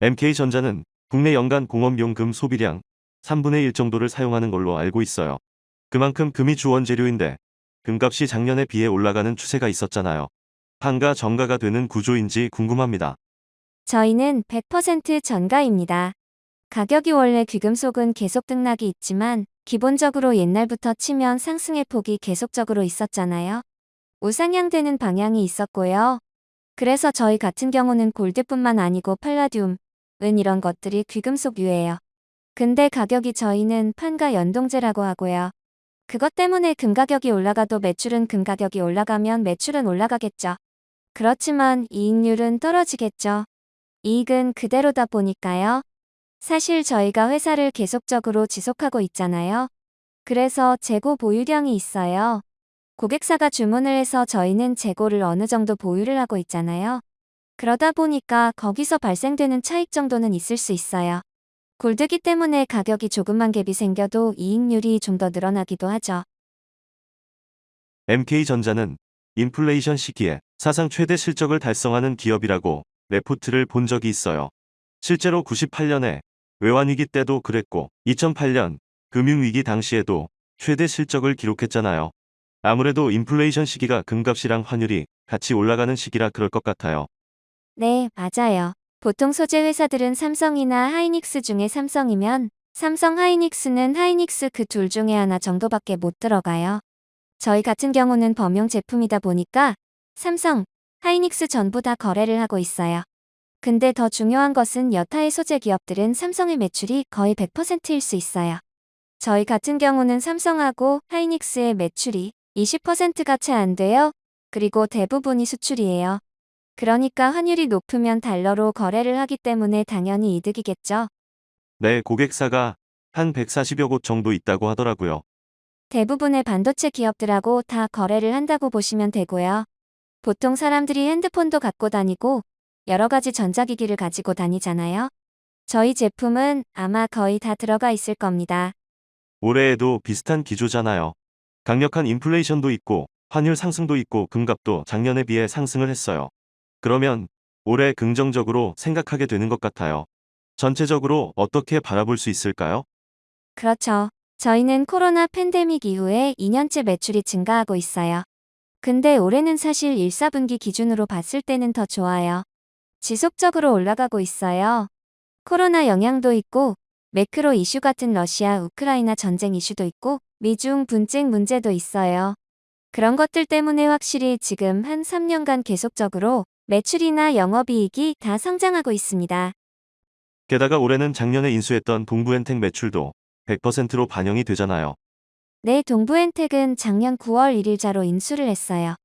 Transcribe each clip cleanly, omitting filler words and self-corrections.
MK전자는 국내 연간 공업용 금 소비량 3분의 1 정도를 사용하는 걸로 알고 있어요. 그만큼 금이 주 원재료인데 금값이 작년에 비해 올라가는 추세가 있었잖아요. 판가 정가가 되는 구조인지 궁금합니다. 저희는 100% 전가입니다. 가격이 원래 귀금속은 계속 등락이 있지만 기본적으로 옛날부터 치면 상승의 폭이 계속적으로 있었잖아요. 우상향되는 방향이 있었고요. 그래서 저희 같은 경우는 골드뿐만 아니고 팔라듐, 은 이런 것들이 귀금속류예요. 근데 가격이 저희는 판가 연동제라고 하고요. 그것 때문에 금 가격이 올라가도 매출은 금 가격이 올라가면 매출은 올라가겠죠. 그렇지만 이익률은 떨어지겠죠. 이익은 그대로다 보니까요. 사실 저희가 회사를 계속적으로 지속하고 있잖아요. 그래서 재고 보유량이 있어요. 고객사가 주문을 해서 저희는 재고를 어느 정도 보유를 하고 있잖아요. 그러다 보니까 거기서 발생되는 차익 정도는 있을 수 있어요. 골드기 때문에 가격이 조금만 갭이 생겨도 이익률이 좀 더 늘어나기도 하죠. MK전자는 인플레이션 시기에 사상 최대 실적을 달성하는 기업이라고 레포트를 본 적이 있어요. 실제로 98년에 외환위기 때도 그랬고 2008년 금융위기 당시에도 최대 실적을 기록했잖아요. 아무래도 인플레이션 시기가 금값이랑 환율이 같이 올라가는 시기라 그럴 것 같아요. 네, 맞아요. 보통 소재 회사들은 삼성이나 하이닉스 중에 삼성이면 삼성 하이닉스는 하이닉스 그 둘 중에 하나 정도밖에 못 들어가요. 저희 같은 경우는 범용 제품이다 보니까 삼성, 하이닉스 전부 다 거래를 하고 있어요. 근데 더 중요한 것은 여타의 소재 기업들은 삼성의 매출이 거의 100%일 수 있어요. 저희 같은 경우는 삼성하고 하이닉스의 매출이 20%가 채 안 돼요. 그리고 대부분이 수출이에요. 그러니까 환율이 높으면 달러로 거래를 하기 때문에 당연히 이득이겠죠. 내 고객사가 한 140여 곳 정도 있다고 하더라고요. 대부분의 반도체 기업들하고 다 거래를 한다고 보시면 되고요. 보통 사람들이 핸드폰도 갖고 다니고 여러 가지 전자기기를 가지고 다니잖아요. 저희 제품은 아마 거의 다 들어가 있을 겁니다. 올해에도 비슷한 기조잖아요. 강력한 인플레이션도 있고 환율 상승도 있고 금값도 작년에 비해 상승을 했어요. 그러면 올해 긍정적으로 생각하게 되는 것 같아요. 전체적으로 어떻게 바라볼 수 있을까요? 그렇죠. 저희는 코로나 팬데믹 이후에 2년째 매출이 증가하고 있어요. 근데 올해는 사실 1, 4분기 기준으로 봤을 때는 더 좋아요. 지속적으로 올라가고 있어요. 코로나 영향도 있고, 매크로 이슈 같은 러시아, 우크라이나 전쟁 이슈도 있고, 미중 분쟁 문제도 있어요. 그런 것들 때문에 확실히 지금 한 3년간 계속적으로 매출이나 영업이익이 다 성장하고 있습니다. 게다가 올해는 작년에 인수했던 동부엔텍 매출도 100%로 반영이 되잖아요. 네, 동부엔텍은 작년 9월 1일자로 인수를 했어요.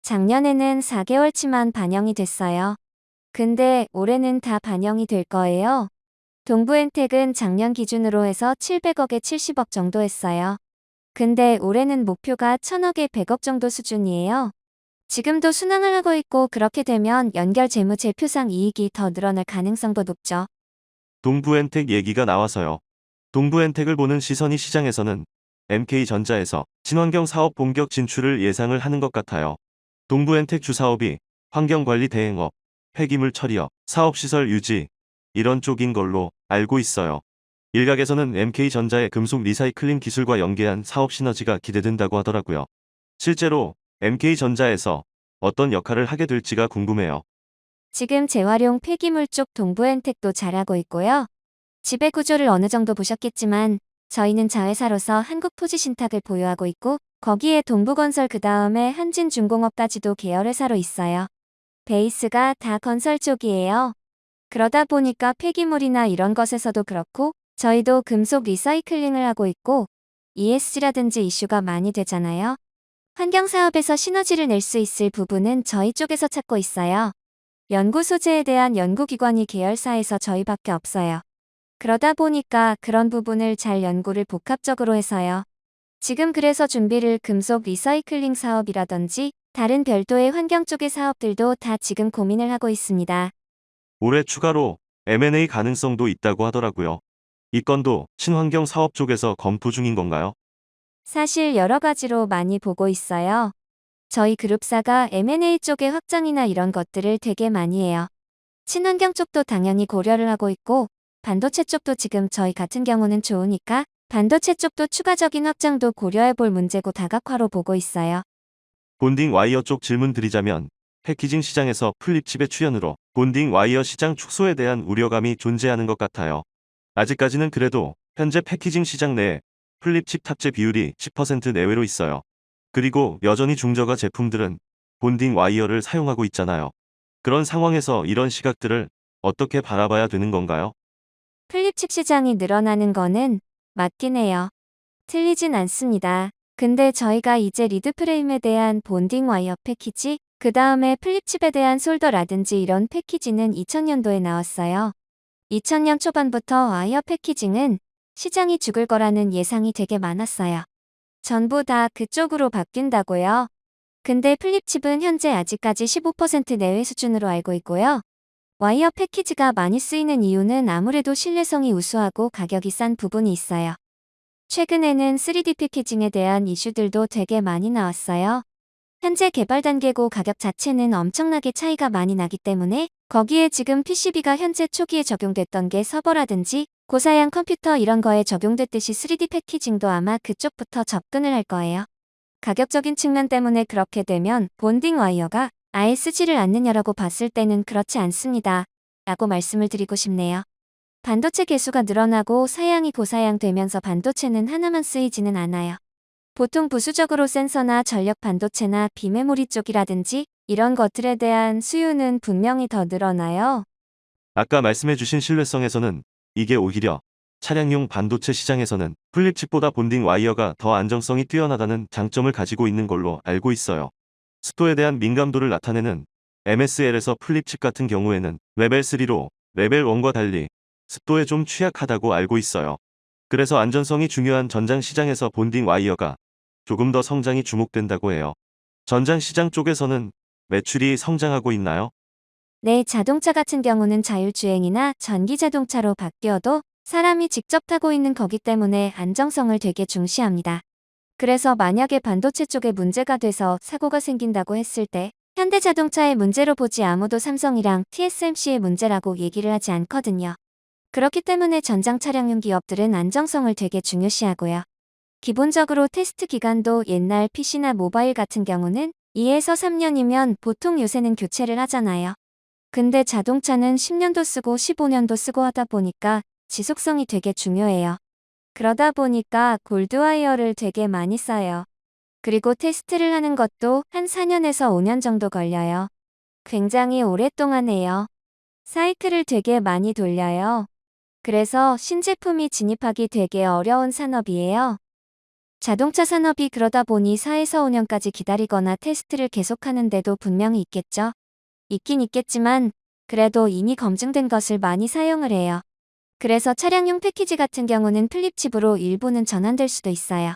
작년에는 4개월치만 반영이 됐어요. 근데 올해는 다 반영이 될 거예요. 동부엔텍은 작년 기준으로 해서 700억에 70억 정도 했어요. 근데 올해는 목표가 1000억에 100억 정도 수준이에요. 지금도 순항을 하고 있고 그렇게 되면 연결 재무제표상 이익이 더 늘어날 가능성도 높죠. 동부엔텍 얘기가 나와서요. 동부엔텍을 보는 시선이 시장에서는 MK전자에서 친환경 사업 본격 진출을 예상을 하는 것 같아요. 동부엔텍 주사업이 환경관리 대행업, 폐기물 처리업, 사업시설 유지 이런 쪽인 걸로 알고 있어요. 일각에서는 MK전자의 금속 리사이클링 기술과 연계한 사업 시너지가 기대된다고 하더라고요. 실제로 MK전자에서 어떤 역할을 하게 될지가 궁금해요. 지금 재활용 폐기물 쪽 동부엔텍도 잘하고 있고요. 지배 구조를 어느 정도 보셨겠지만 저희는 자회사로서 한국토지신탁을 보유하고 있고 거기에 동부건설 그 다음에 한진중공업까지도 계열회사로 있어요. 베이스가 다 건설 쪽이에요. 그러다 보니까 폐기물이나 이런 것에서도 그렇고 저희도 금속 리사이클링을 하고 있고 ESG라든지 이슈가 많이 되잖아요. 환경사업에서 시너지를 낼 수 있을 부분은 저희 쪽에서 찾고 있어요. 연구 소재에 대한 연구기관이 계열사에서 저희밖에 없어요. 그러다 보니까 그런 부분을 잘 연구를 복합적으로 해서요. 지금 그래서 준비를 금속 리사이클링 사업이라든지 다른 별도의 환경 쪽의 사업들도 다 지금 고민을 하고 있습니다. 올해 추가로 M&A 가능성도 있다고 하더라고요. 이 건도 친환경 사업 쪽에서 검토 중인 건가요? 사실 여러 가지로 많이 보고 있어요. 저희 그룹사가 M&A 쪽의 확장이나 이런 것들을 되게 많이 해요. 친환경 쪽도 당연히 고려를 하고 있고, 반도체 쪽도 지금 저희 같은 경우는 좋으니까 반도체 쪽도 추가적인 확장도 고려해 볼 문제고 다각화로 보고 있어요. 본딩 와이어 쪽 질문 드리자면 패키징 시장에서 플립칩의 출현으로 본딩 와이어 시장 축소에 대한 우려감이 존재하는 것 같아요. 아직까지는 그래도 현재 패키징 시장 내에 플립칩 탑재 비율이 10% 내외로 있어요. 그리고 여전히 중저가 제품들은 본딩 와이어를 사용하고 있잖아요. 그런 상황에서 이런 시각들을 어떻게 바라봐야 되는 건가요? 플립칩 시장이 늘어나는 거는 맞긴 해요. 틀리진 않습니다. 근데 저희가 이제 리드 프레임에 대한 본딩 와이어 패키지, 그 다음에 플립칩에 대한 솔더라든지 이런 패키지는 2000년도에 나왔어요. 2000년 초반부터 와이어 패키징은 시장이 죽을 거라는 예상이 되게 많았어요. 전부 다 그쪽으로 바뀐다고요. 근데 플립칩은 현재 아직까지 15% 내외 수준으로 알고 있고요. 와이어 패키지가 많이 쓰이는 이유는 아무래도 신뢰성이 우수하고 가격이 싼 부분이 있어요. 최근에는 3D 패키징에 대한 이슈들도 되게 많이 나왔어요. 현재 개발 단계고 가격 자체는 엄청나게 차이가 많이 나기 때문에 거기에 지금 PCB가 현재 초기에 적용됐던 게 서버라든지 고사양 컴퓨터 이런 거에 적용됐듯이 3D 패키징도 아마 그쪽부터 접근을 할 거예요. 가격적인 측면 때문에 그렇게 되면 본딩 와이어가 아예 쓰지를 않느냐라고 봤을 때는 그렇지 않습니다. 라고 말씀을 드리고 싶네요. 반도체 개수가 늘어나고 사양이 고사양 되면서 반도체는 하나만 쓰이지는 않아요. 보통 부수적으로 센서나 전력 반도체나 비메모리 쪽이라든지 이런 것들에 대한 수요는 분명히 더 늘어나요. 아까 말씀해주신 신뢰성에서는 이게 오히려 차량용 반도체 시장에서는 플립칩보다 본딩 와이어가 더 안정성이 뛰어나다는 장점을 가지고 있는 걸로 알고 있어요. 습도에 대한 민감도를 나타내는 MSL에서 플립칩 같은 경우에는 레벨 3로 레벨 1과 달리 습도에 좀 취약하다고 알고 있어요. 그래서 안전성이 중요한 전장 시장에서 본딩 와이어가 조금 더 성장이 주목된다고 해요. 전장 시장 쪽에서는 매출이 성장하고 있나요? 네, 자동차 같은 경우는 자율주행이나 전기 자동차로 바뀌어도 사람이 직접 타고 있는 거기 때문에 안정성을 되게 중시합니다. 그래서 만약에 반도체 쪽에 문제가 돼서 사고가 생긴다고 했을 때 현대자동차의 문제로 보지 아무도 삼성이랑 TSMC의 문제라고 얘기를 하지 않거든요. 그렇기 때문에 전장 차량용 기업들은 안정성을 되게 중요시하고요. 기본적으로 테스트 기간도 옛날 PC나 모바일 같은 경우는 2에서 3년이면 보통 요새는 교체를 하잖아요. 근데 자동차는 10년도 쓰고 15년도 쓰고 하다 보니까 지속성이 되게 중요해요. 그러다 보니까 골드와이어를 되게 많이 써요. 그리고 테스트를 하는 것도 한 4년에서 5년 정도 걸려요. 굉장히 오랫동안 해요. 사이클을 되게 많이 돌려요. 그래서 신제품이 진입하기 되게 어려운 산업이에요. 자동차 산업이 그러다 보니 4에서 5년까지 기다리거나 테스트를 계속하는데도 분명히 있겠죠. 있긴 있겠지만 그래도 이미 검증된 것을 많이 사용을 해요. 그래서 차량용 패키지 같은 경우는 플립칩으로 일부는 전환될 수도 있어요.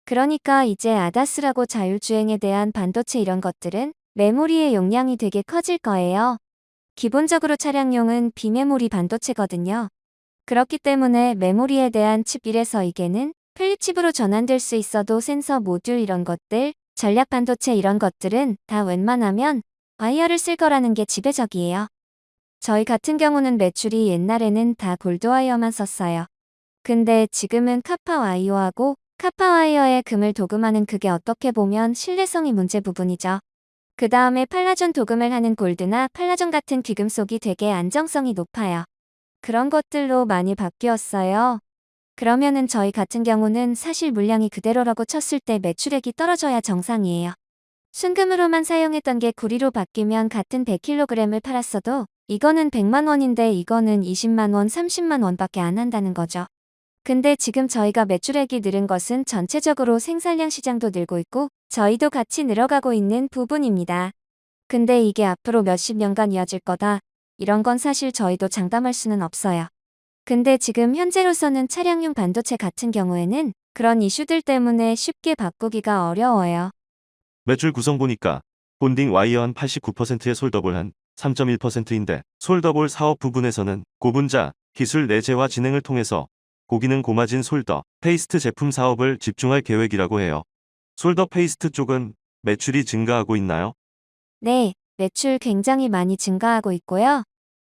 그러니까 이제 아다스라고 자율주행에 대한 반도체 이런 것들은 메모리의 용량이 되게 커질 거예요. 기본적으로 차량용은 비메모리 반도체거든요. 그렇기 때문에 메모리에 대한 칩 1에서 2개는 플립칩으로 전환될 수 있어도 센서 모듈 이런 것들, 전략 반도체 이런 것들은 다 웬만하면 와이어를 쓸 거라는 게 지배적이에요. 저희 같은 경우는 매출이 옛날에는 다 골드와이어만 썼어요. 근데 지금은 카파와이어하고 카파와이어에 금을 도금하는 그게 어떻게 보면 신뢰성이 문제 부분이죠. 그 다음에 팔라존 도금을 하는 골드나 팔라존 같은 귀금속이 되게 안정성이 높아요. 그런 것들로 많이 바뀌었어요. 그러면은 저희 같은 경우는 사실 물량이 그대로라고 쳤을 때 매출액이 떨어져야 정상이에요. 순금으로만 사용했던 게 구리로 바뀌면 같은 100kg을 팔았어도 이거는 100만 원인데 이거는 20만 원, 30만 원밖에 안 한다는 거죠. 근데 지금 저희가 매출액이 늘은 것은 전체적으로 생산량 시장도 늘고 있고 저희도 같이 늘어가고 있는 부분입니다. 근데 이게 앞으로 몇십 년간 이어질 거다. 이런 건 사실 저희도 장담할 수는 없어요. 근데 지금 현재로서는 차량용 반도체 같은 경우에는 그런 이슈들 때문에 쉽게 바꾸기가 어려워요. 매출 구성 보니까 본딩 와이어 한 89%의 솔더볼 한 3.1%인데 솔더볼 사업 부분에서는 고분자 기술 내재화 진행을 통해서 고기능 고마진 솔더 페이스트 제품 사업을 집중할 계획이라고 해요. 솔더 페이스트 쪽은 매출이 증가하고 있나요? 네, 매출 굉장히 많이 증가하고 있고요.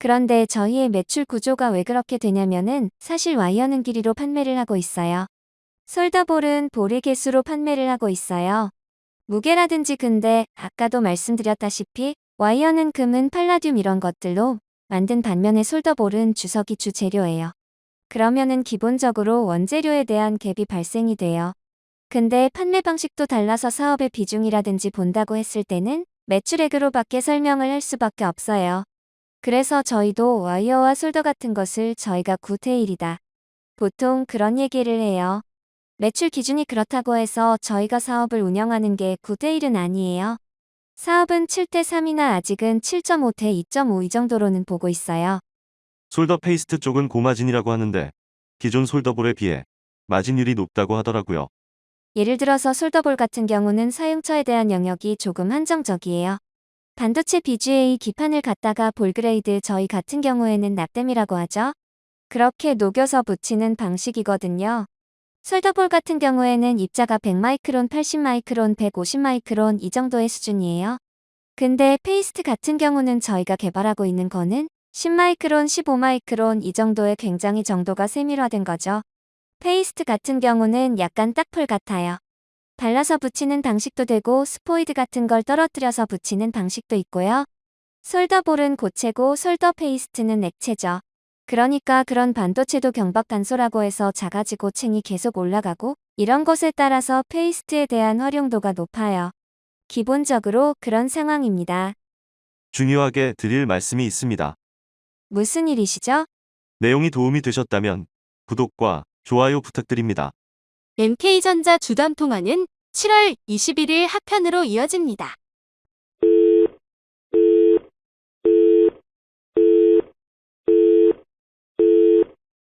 그런데 저희의 매출 구조가 왜 그렇게 되냐면은 사실 와이어는 길이로 판매를 하고 있어요. 솔더볼은 볼의 개수로 판매를 하고 있어요. 무게라든지 근데 아까도 말씀드렸다시피 와이어는 금은 팔라듐 이런 것들로 만든 반면에 솔더볼은 주석이 주 재료예요. 그러면은 기본적으로 원재료에 대한 갭이 발생이 돼요. 근데 판매 방식도 달라서 사업의 비중이라든지 본다고 했을 때는 매출액으로밖에 설명을 할 수밖에 없어요. 그래서 저희도 와이어와 솔더 같은 것을 저희가 굿테일이다. 보통 그런 얘기를 해요. 매출 기준이 그렇다고 해서 저희가 사업을 운영하는 게 굿테일은 아니에요. 사업은 7대3이나 아직은 7.5대 2.5 이 정도로는 보고 있어요. 솔더 페이스트 쪽은 고마진이라고 하는데 기존 솔더볼에 비해 마진율이 높다고 하더라고요. 예를 들어서 솔더볼 같은 경우는 사용처에 대한 영역이 조금 한정적이에요. 반도체 BGA 기판을 갖다가 볼그레이드 저희 같은 경우에는 납땜이라고 하죠. 그렇게 녹여서 붙이는 방식이거든요. 솔더볼 같은 경우에는 입자가 100마이크론, 80마이크론, 150마이크론 이 정도의 수준이에요. 근데 페이스트 같은 경우는 저희가 개발하고 있는 거는 10마이크론, 15마이크론 이 정도의 굉장히 정도가 세밀화된 거죠. 페이스트 같은 경우는 약간 딱풀 같아요. 발라서 붙이는 방식도 되고 스포이드 같은 걸 떨어뜨려서 붙이는 방식도 있고요. 솔더볼은 고체고 솔더 페이스트는 액체죠. 그러니까 그런 반도체도 경박 단소라고 해서 작아지고 층이 계속 올라가고 이런 것에 따라서 페이스트에 대한 활용도가 높아요. 기본적으로 그런 상황입니다. 중요하게 드릴 말씀이 있습니다. 무슨 일이시죠? 내용이 도움이 되셨다면 구독과 좋아요 부탁드립니다. MK전자 주담 통화는 7월 21일 합편으로 이어집니다.